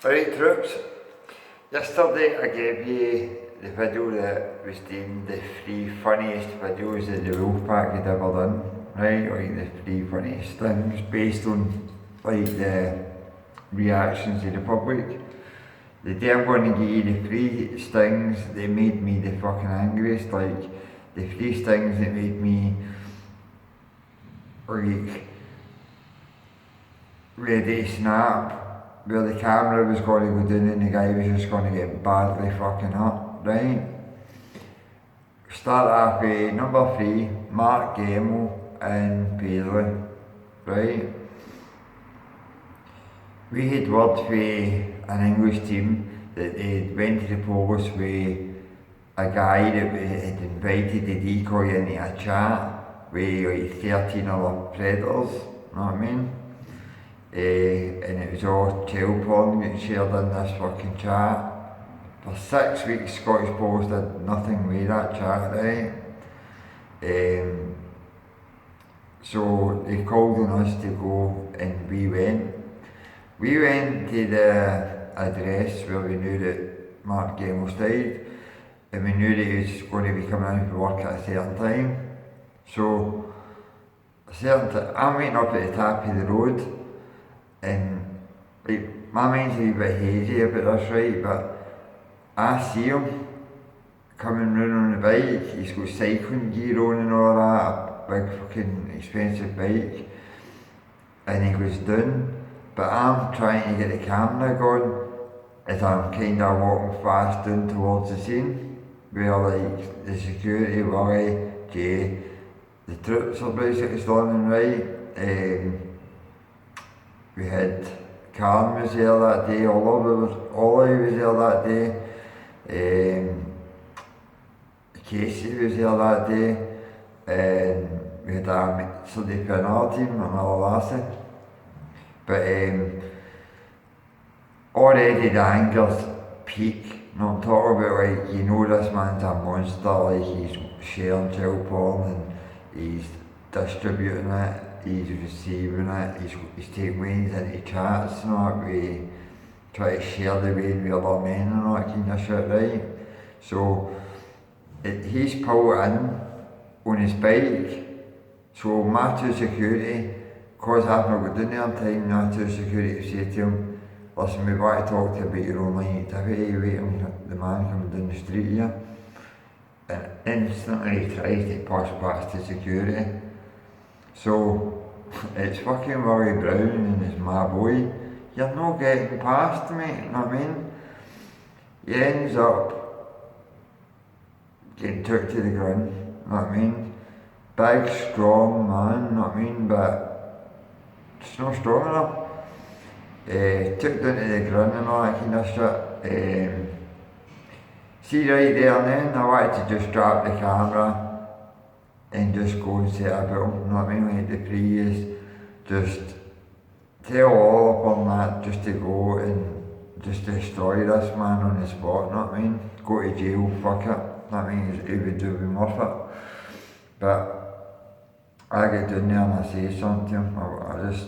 Alright troops, yesterday I gave you the video that was deemed the 3 funniest videos that the WPHUK had ever done, right, like the 3 funniest things based on like the reactions of the public. Today I'm going to give you the 3 things that made me the fucking angriest, like the 3 things that made me like ready to snap, where the camera was going to go down and the guy was just going to get badly fucking hurt, right? Start off with number 3, Mark Gemmell and Paisley, right? We had word for an English team that they went to the police with a guy that had invited the decoy into a chat with like 13 other predators, you know what I mean? And it was all child porn getting shared in this fucking chat. For 6 weeks Scottish Post did nothing with that chat, right? So they called on us to go and we went. We went to the address where we knew that Mark Gemmell stayed, and we knew that he was going to be coming in for work at a certain time. So I'm waiting up at the top of the road, and like, my mind's a wee bit hazy about this, right, but I see him coming round on the bike. He's got cycling gear on and all that, a big fucking expensive bike, and he goes down, but I'm trying to get the camera going as I'm kind of walking fast down towards the scene where like the security were the troops are basically standing right. We had Karen was there that day, Ollie was there that day, Casey was there that day, and we had a Sunday penalty team, another lassie. But already the anger's peak, and I'm talking about like, you know this man's a monster, like he's sharing child porn and he's distributing it, he's receiving it, he's taking ways into chats and all that, we try to share the way with other men and all that kind of shit, right? So he's pulled in on his bike, so my 2 security, because I've not got down there in time, my 2 security say to him, listen, we want to talk to you about your online activity, waiting the man coming down the street here. And instantly he tries to push past the security. So it's fucking Willie Brown and it's my boy. You're not getting past me, you know what I mean? He ends up getting took to the ground, you know what I mean? Big, strong man, you know what I mean? But it's not strong enough. Took down to the ground and all that kind of shit. See right there and then, I wanted to just drop the camera and just go and set about him, you know what I mean? Like the previous, just tell all up on that just to go and just destroy this man on the spot, you know what I mean? Go to jail, fuck it, you know what I mean? He would do him worth it. But I get down there and I say something to him, I just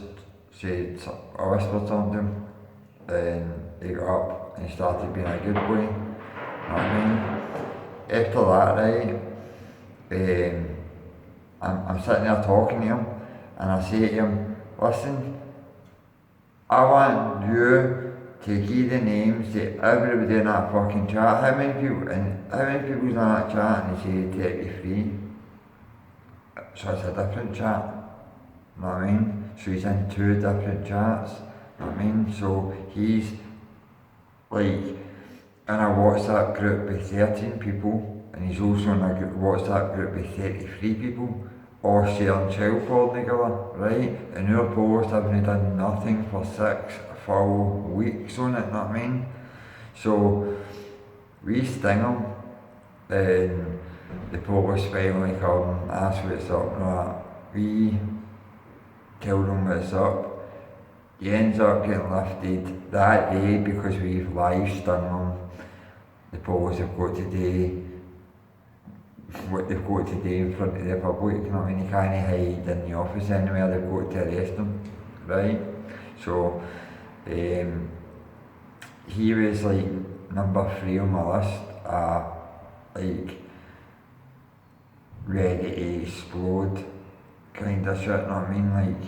said, I whispered something to him, and he got up and started being a good boy, you know what I mean? After that, right, I'm sitting there talking to him, and I say to him, listen, I want you to give the names to everybody in that fucking chat. How many people's in that chat? And he said 33. So it's a different chat, you know what I mean? So he's in 2 different chats, you know what I mean? So he's like in a WhatsApp group with 13 people, and he's also in a WhatsApp group with 33 people, all sharing child porn together, right? And our post haven't done nothing for 6 full weeks on it, you know what I mean? So we sting him, and the police finally come, ask what's up and all that. We tell them what's up. He ends up getting lifted that day because we've live stung him. The police have got to do what they've got to do in front of the public, you know what I mean? He can't hide in the office anywhere, they've got to arrest him, right? So he was like number 3 on my list, like ready to explode kind of shit, you know what I mean? Like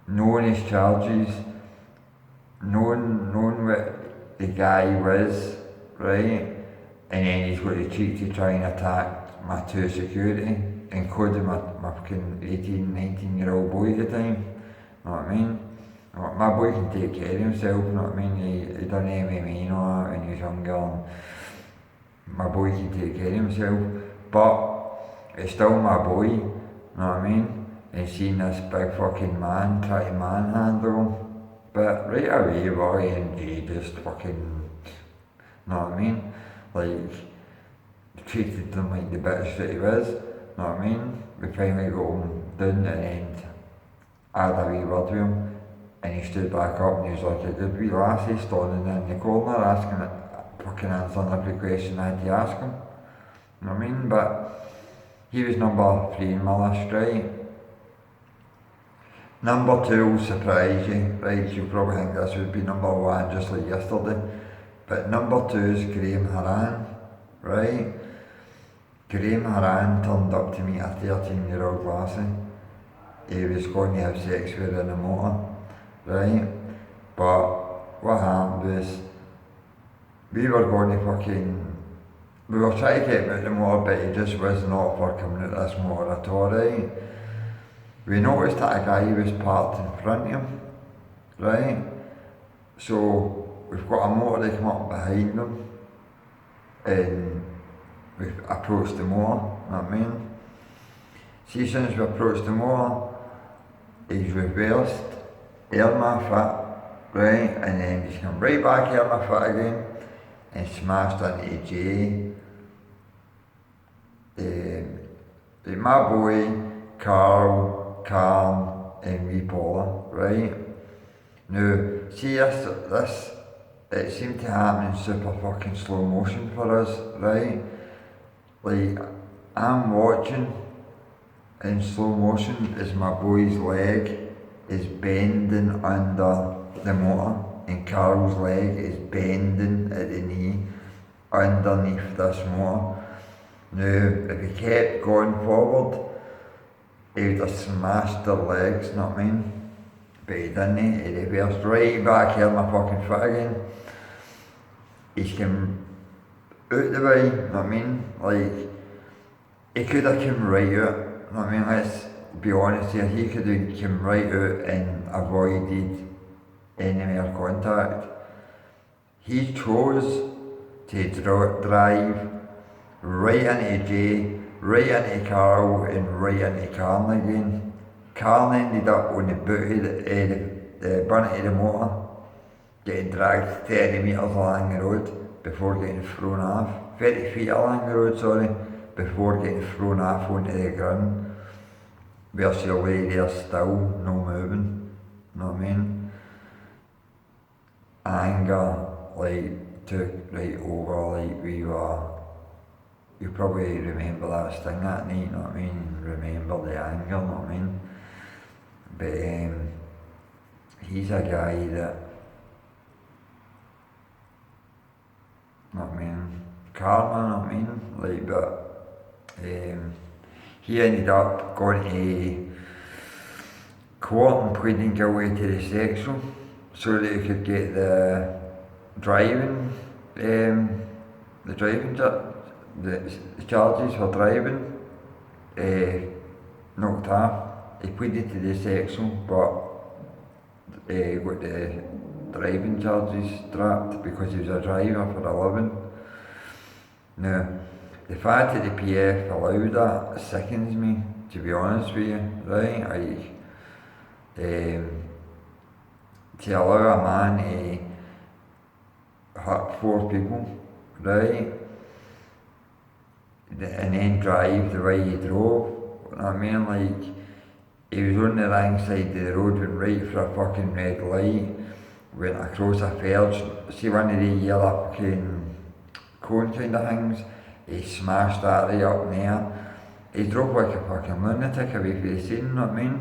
knowing his charges, knowing what the guy was, right? And then he's got the cheek to try and attack my 2 security, including my fucking 18, 19-year-old boy at the time, you know what I mean? My boy can take care of himself, you know what I mean? He done MMA and all that when he was younger, and my boy can take care of himself, but it's still my boy, you know what I mean? And seeing this big fucking man try to manhandle him, but right away, Roy and he just fucking, you know what I mean? Like, treated him like the bitch that he was, you know what I mean? We finally got him down, and then I had a wee word with him, and he stood back up and he was like a good wee lassie standing in the corner asking, fucking answering every question I had to ask him, you know what I mean? But he was number 3 in my list, right? Number 2 will surprise you, right? You'll probably think this would be number 1 just like yesterday. But number 2 is Kareem Haran, right? Kareem Haran turned up to meet a 13-year-old lassie. He was going to have sex with her in a motor, right? But what happened was, we were going to we were trying to get him out the motor, but he just was not for coming out this motor at all, right? We noticed that a guy was parked in front of him, right? So we've got a motor that come up behind him, and we've approached the motor, you know what I mean? See, since we approached the motor, he's reversed, held my foot, right? And then he's come right back, held my foot again, and smashed into Jay. My boy, Carl, and wee Paula, right? Now, see this, it seemed to happen in super fucking slow motion for us, right? Like, I'm watching in slow motion as my boy's leg is bending under the motor, and Carl's leg is bending at the knee underneath this motor. Now, if he kept going forward, he would have smashed their legs, you know what I mean? But he didn't, he reversed right back, held my fucking foot again. He's come out the way, you know what I mean? Like, he could have come right out, you know what I mean? Let's be honest here, he could have come right out and avoided any more contact. He chose to drive right into Jay, right into Carl, and right into Carl again. Carl ended up on the boot of the bonnet of the motor, getting dragged 30 metres along the road before getting thrown off. 30 feet along the road, sorry, before getting thrown off onto the ground. Where she lay there still, no moving, you know what I mean? Anger, like, took right over, like you probably remember that sting that night, you know what I mean? Remember the anger, you know what I mean? But he's a guy that, you know what I mean? Karma, you know what I mean? Like, but he ended up going to court and pleading guilty to the sexual so that he could get the driving the charges for driving knocked off. He pleaded to the sexual, but got the driving charges dropped because he was a driver for a living. Now, the fact that the PF allowed that sickens me, to be honest with you, right? To allow a man to hurt 4 people, right? And then drive the way he drove, you know what I mean? Like, he was on the wrong side of the road, went right for a fucking red light, went across a verge, see one of the yellow fucking cone kind of things, he smashed that right up in there. He drove like a fucking lunatic away from the scene, you know what I mean?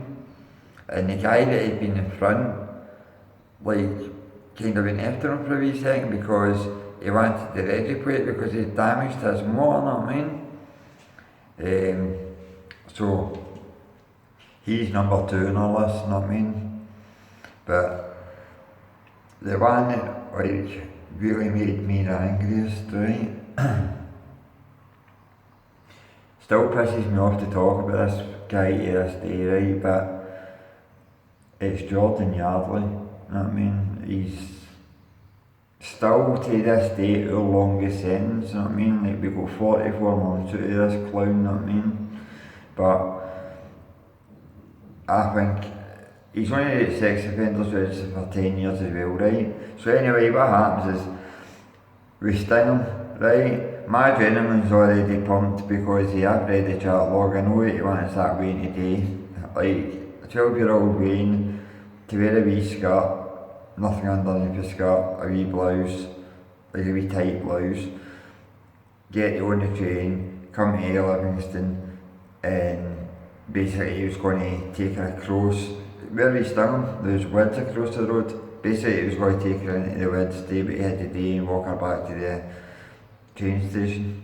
And the guy that had been in front, like, kind of went after him for a wee second because he wanted the ready plate because he damaged his motor, know what I mean? So he's number 2 on our list, know what I mean? But the one that like really made me the angriest, right? Still pisses me off to talk about this guy to this day, right? But it's Yardley, you know what I mean? He's still to this day our longest sentence, you know what I mean? Like we got 44 months out of this clown, you know what I mean? But I think he's only the sex offenders registered for 10 years as well, right? So anyway, what happens is we sting him, right? My adrenaline's already pumped because he have read the chat log. I know that he wants that Wayne today. Like a 12-year-old Wayne to wear a wee skirt, nothing underneath the skirt, a wee blouse, like a wee tight blouse, get on the train, come to Livingston, and basically he was going to take her across where we stung him. There's woods across the road. Basically he was going to take her into the woods, stay but he had the day and walk her back to the train station.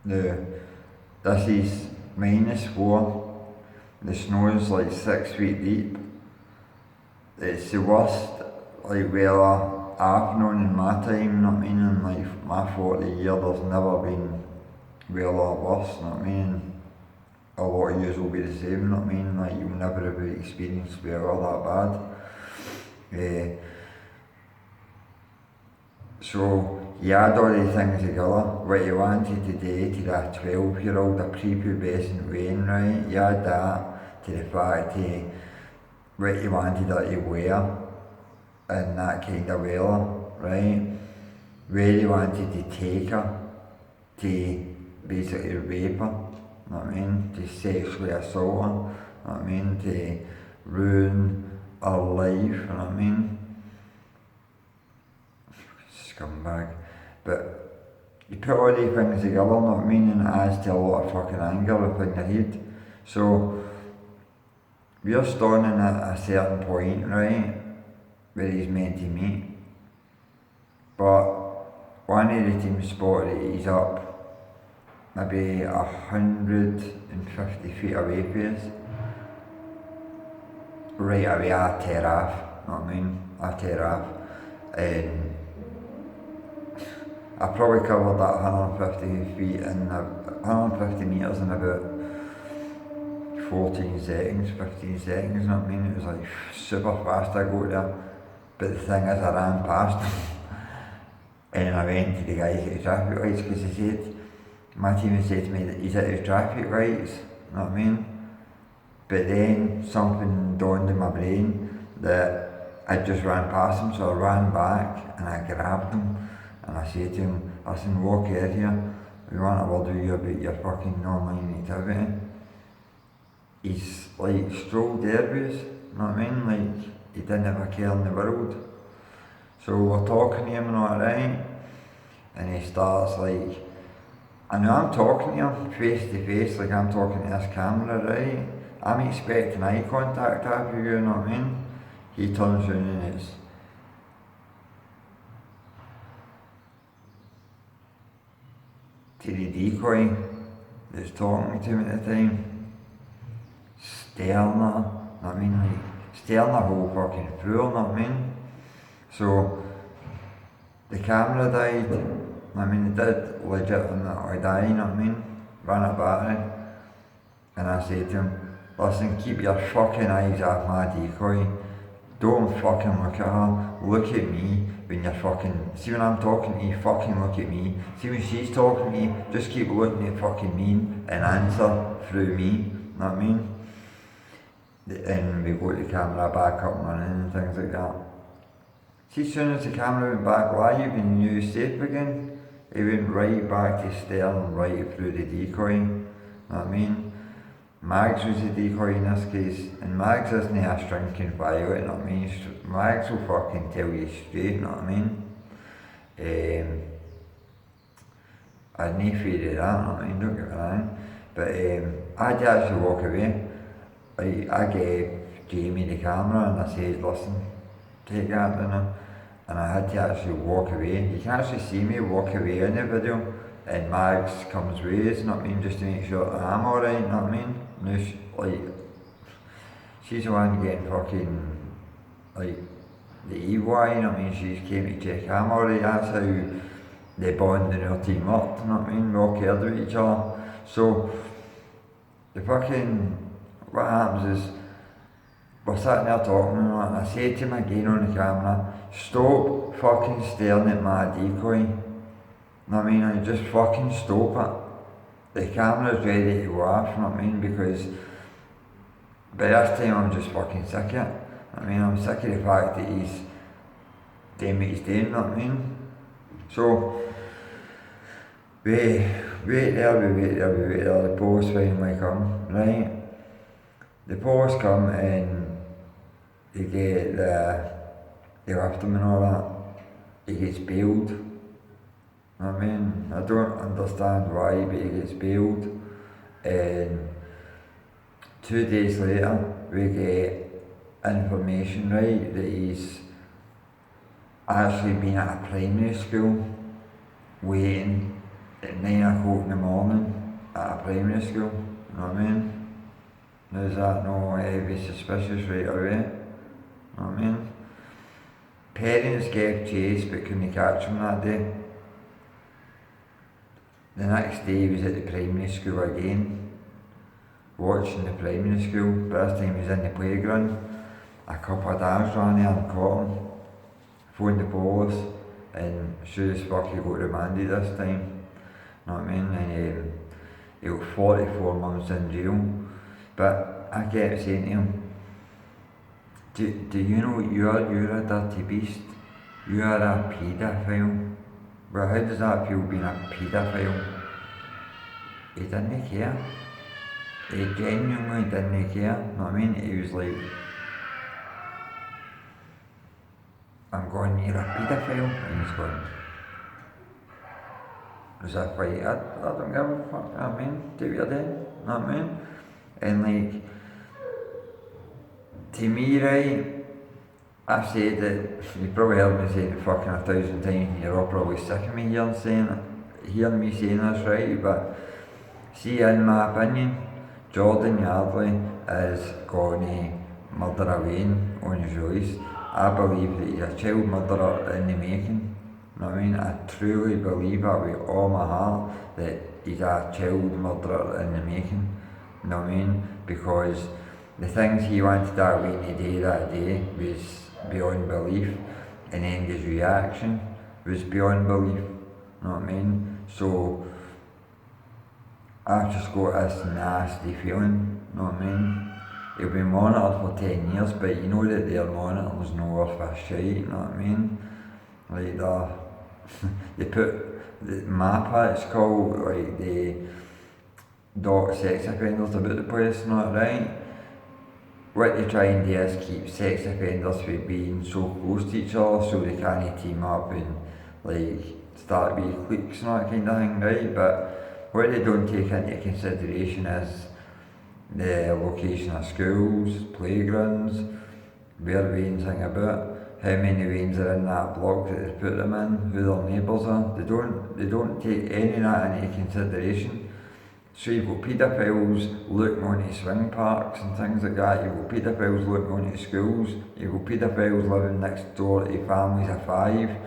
Now, this is -4. The snow is like 6 feet deep. It's the worst like weather I've known in my time, you know what I mean? In like my 40 years, there's never been weather worse, you know what I mean? A lot of years will be the same, you know what I mean? Like you'll never have experienced weather that bad. So he had all these things together. What he wanted today to that 12-year-old, a prepubescent Wayne, right? He had that to the fact what he wanted her to wear in that kind of weather, right? Where he wanted to take her to basically rape her, you know what I mean? To sexually assault her, you know what I mean? To ruin her life, you know what I mean? Scumbag. But you put all these things together, you know what I mean, and it adds to a lot of fucking anger within your head. So we're standing at a certain point, right, where he's meant to meet. But one of the team spotted that he's up maybe 150 feet away from us. Right away I tear off, you know what I mean? I tear off. And I probably covered that 150 feet in 150 metres in about 14 seconds, 15 seconds, you know what I mean? It was like super fast I got there. But the thing is I ran past him and I went to the guys at the traffic lights because he said, my team had said to me that he's at his traffic lights, you know what I mean? But then something dawned in my brain that I just ran past him, so I ran back and I grabbed him. And I said to him, listen, walk out here, we want a word with you about your fucking online activity. He's like strolled there with us, you know what I mean? Like, he didn't have a care in the world. So we're talking to him and all right, and he starts like, I know I'm talking to him face to face, like I'm talking to this camera, right? I'm expecting eye contact after you, you know what I mean? He turns around and it's to the decoy that's talking to me at the time, staring at her, know what I mean, like staring her whole fucking through, know what I mean? So the camera died, I mean it did legitimately die, you know what I mean? Ran a battery, and I said to him, listen, keep your fucking eyes off my decoy, don't fucking look at her, look at me. When you're fucking, see when I'm talking to you, fucking look at me. See when she's talking to you, just keep looking at fucking me and answer through me, you know what I mean? And we got the camera back up and running and things like that. See, as soon as the camera went back live and you safe again, it went right back to staring right through the decoy, you know what I mean? Mags was the decoy in this case, and Mags isn't a shrinking violet, you know what I mean? Mags will fucking tell you straight, you know what I mean? I'd no fear of that, you know what I mean? Don't get me wrong. But I had to actually walk away. I gave Jamie the camera and I said, listen, take that, you know? and I had to actually walk away. You can actually see me walk away in the video, and Mags comes ways, you know what I mean, just to make sure that I'm alright, you know what I mean? Now she's the one getting fucking, like, the EY, you know what I mean? She's came to check I'm alright. That's how they bond in our team up, you know what I mean? We all cared about each other. So, what happens is, we're sitting there talking and that, and I say to him again on the camera, stop fucking staring at my decoy. You know what I mean? And just fucking stop it. The camera's ready to go off, you know what I mean? Because by this time I'm just fucking sick of it. I mean, I'm sick of the fact that he's doing what he's doing, you know what I mean? So, we wait there, the post finally come, right? The post come and they get they lift him and all that. He gets bailed. You know what I mean? I don't understand why, but he gets bailed. And 2 days later, we get information, right, that he's actually been at a primary school waiting at 9 o'clock in the morning at a primary school, you know what I mean? Now is that no heavy suspicious right away, you know what I mean? Parents gave chase but couldn't catch him that day. The next day he was at the primary school again, watching the primary school, but this time he was in the playground. A couple of dads ran there and caught him, phoned the police, and sure as fuck he got remanded this time, you know what I mean? And he got 44 months in jail. But I kept saying to him, do you know you're a dirty beast? You are a paedophile. Well, how does that feel being a paedophile? He didn't care. He genuinely didn't care, you know what I mean? He was like, I'm going, you're a paedophile, and he's going, as if like, I don't give a fuck, you know what I mean? Do what you're doing, you know what I mean? And like, to me, right, I've said it, you probably heard me saying it fucking 1,000 times, you're all probably sick of me hearing me saying this, right, but see, in my opinion, Jordan Yardley is going to murder Wayne on his release. I believe that he's a child murderer in the making, you know what I mean? I truly believe that with all my heart, that he's a child murderer in the making, you know what I mean? Because the things he wanted that Wayne to do that day was beyond belief, and then his reaction was beyond belief, you know what I mean? So, I've just got this nasty feeling, you know what I mean? He'll be monitored for 10 years, but you know that their monitoring's no worth a shite, you know what I mean? Like they put the MAPA, it's called, like they dot sex offenders about the place, not right? What they try and do is keep sex offenders from being so close to each other so they can't team up and like start wee cliques and that kind of thing, right? But what they don't take into consideration is the location of schools, playgrounds, where Wayne's hang about, how many Waynes are in that block that they put them in, who their neighbours are. They don't take any of that into consideration. So you've got paedophiles looking onto swing parks and things like that, you've got paedophiles looking onto schools, you've got paedophiles living next door to families of 5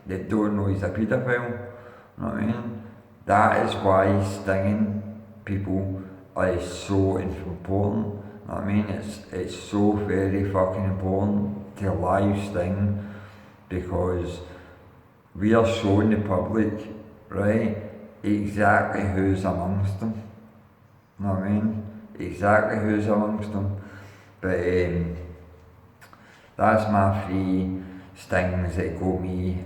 that don't know he's a paedophile, you know what I mean? That is why stinging people is so important, you know what I mean? It's so very fucking important to live sting, because we are showing the public, right, exactly who's amongst them, you know what I mean? Exactly who's amongst them. But that's my 3 stings that got me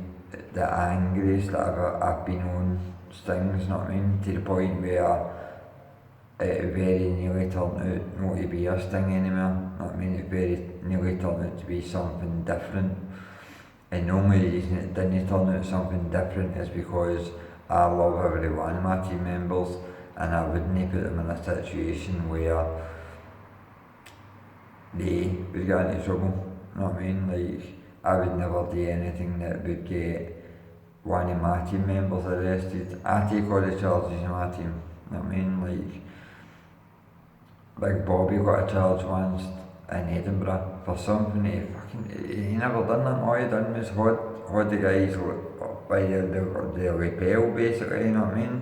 the angriest that I've been on stings, you know what I mean? To the point where it very nearly turned out not to be a sting anymore, you know what I mean? It very nearly turned out to be something different. And the only reason it didn't turn out something different is because I love every one of my team members, and I wouldn't put them in a situation where they would get into trouble, you know what I mean? Like, I would never do anything that would get one of my team members arrested. I take all the charges in my team. You know what I mean? Like, Big Bobby got a charge once in Edinburgh for something he never done that. All he done was hold the guys by the lapel, basically, you know what I mean?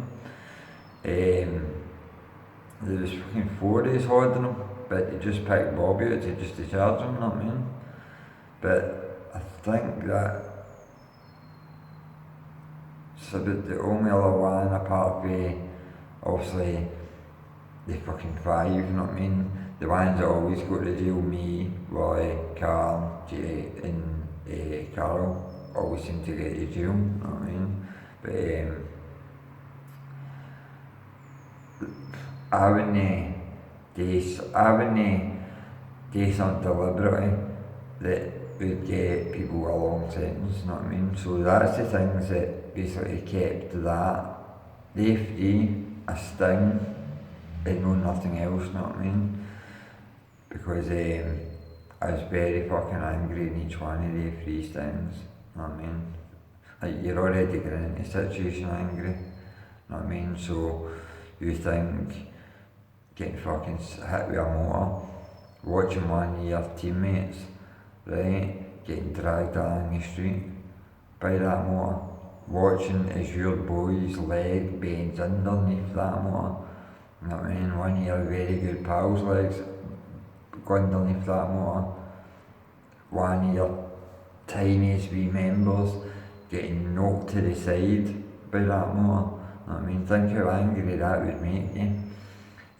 There was fucking 4 days holding him, but he just picked Bobby out to charge him, you know what I mean? But I think that it's about the only other one apart from, obviously, the fucking 5, you know what I mean? The ones that always go to jail, me, Roy, Carl, Jay, and Carol, always seem to get to jail, you know what I mean? But I wouldn't do something deliberately that would get people a long sentence, you know what I mean? So that's the things that basically kept that. They free a sting and know nothing else, you know what I mean? Because I was very fucking angry in each one of the 3 stings, you know what I mean? Like, you're already getting into a situation angry, you know what I mean? So you think getting fucking hit with a motor, watching one of your teammates, right, getting dragged along the street by that motor, watching as your boy's leg bends underneath that motor, you know what I mean? One of your very good pals' legs go underneath that motor, one of your tiniest wee members getting knocked to the side by that motor, you know what I mean? Think how angry that would make you.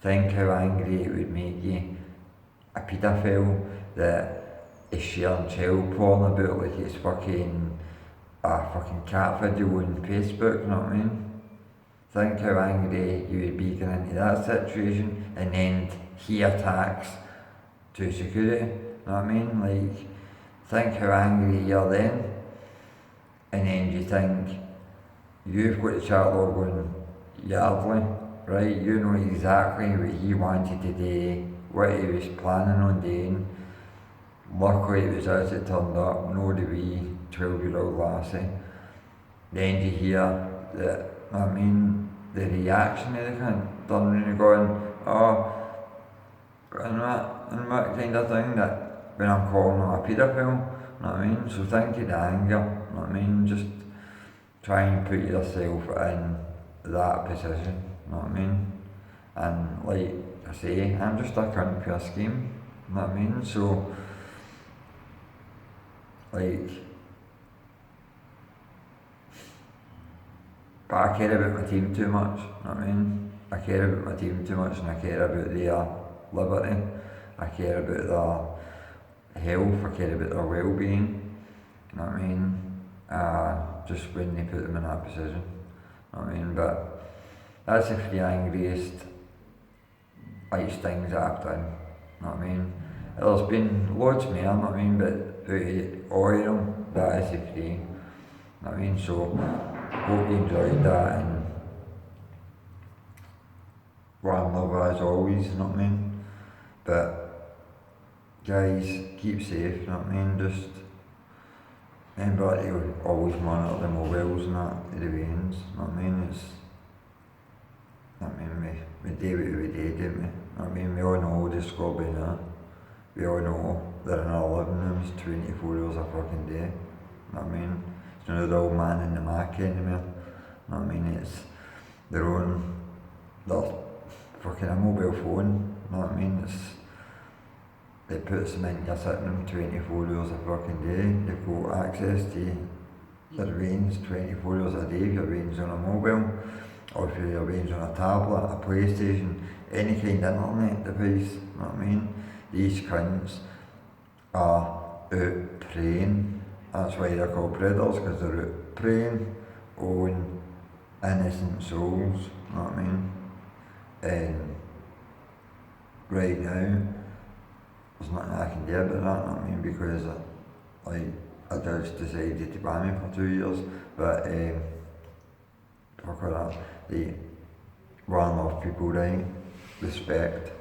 Think how angry it would make you. A paedophile that is sharing child porn about like it's fucking a fucking cat video on Facebook, you know what I mean? Think how angry you would be getting into that situation, and then he attacks to security, you know what I mean? Like, think how angry you're then, and then you think you've got the chat log on Yardley, right? You know exactly what he wanted to do, what he was planning on doing. Luckily it was as it turned up, no the wee 12-year-old lassie. Then you hear that, I mean, the reaction of the cunt, turning and going, oh, and that kind of thing, that when I'm calling him a paedophile, you know what I mean? So think of the anger, you know what I mean? Just try and put yourself in that position, you know what I mean? And like I say, I'm just a cunt for a scheme, you know what I mean? So, like, but I care about my team too much, you know what I mean? I care about my team too much, and I care about their liberty, I care about their health, I care about their well-being, you know what I mean? Just when they put them in that position, you know what I mean? But that's the 3 angriest stings that I've done, you know what I mean? There's been loads more, you know what I mean? But out of all of them, that is the 3, you know what I mean? So, hope you enjoyed that, and one love as always, you know what I mean? But guys, keep safe, you know what I mean? Just remember to always monitor the mobiles and that at the veins, you know what I mean? It's, you know what I mean, we do what we do, don't we? You know what I mean? We all know the score by now. We all know that in our living rooms 24 hours a fucking day, you know what I mean? It's not the old man in the Mac anymore, you know what I mean? It's their fucking a mobile phone, you know what I mean? It puts them in your sitting room 24 hours a fucking day. You've got access to your veins 24 hours a day if your veins on a mobile, or if your veins on a tablet, a PlayStation, any kind of internet device, you know what I mean? These cunts are out preying. That's why they're called predators, because they're out preying on innocent souls, you know what I mean? And right now, there's nothing I can do about that, you know what I mean? Because a judge decided to ban me for 2 years, but fuck all that. They run off people, right? Respect.